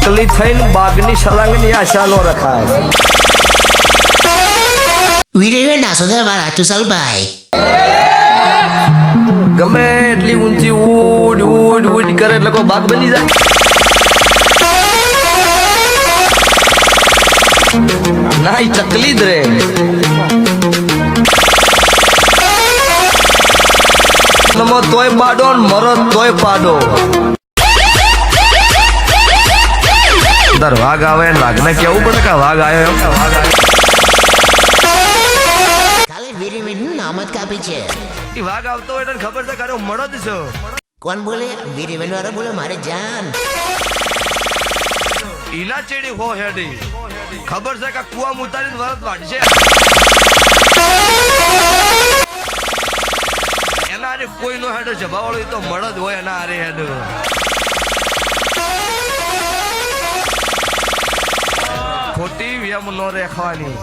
ચકલી થઈને બાગની સળંગની આશા નો રખાય. વીરે નાસો દે મારા ચુસલભાઈ ગમે એટલી ઊંચી ઉડ ઉડ ઉડ કરે એટલે કોઈ બાગ બની જાય. ના ઈ ચકલી જ રે. નમો તોય પાડો ને મરો તોય પાડો. વાઘ આવે વાઘને કેવું પડે કે વાઘ આવ્યો એમ. વાઘ આવ્યો કાલે વીરે નું નામ જ કાપી છે. ઈ વાઘ આવતો હોય એટલે ખબર છે કે મળો જ છો. કોણ બોલે? વીરે વાળા બોલે મારે જાન. ઈના ચેડી હો હેડી ખબર છે કે કુવા ઉતારીને વરત વાળશે. એના આરે કોઈ નો હેડો જભાવાળો તો મળો જ હોય એના આરે હેડો. ખોટી વ્યમ નો રેખવાની.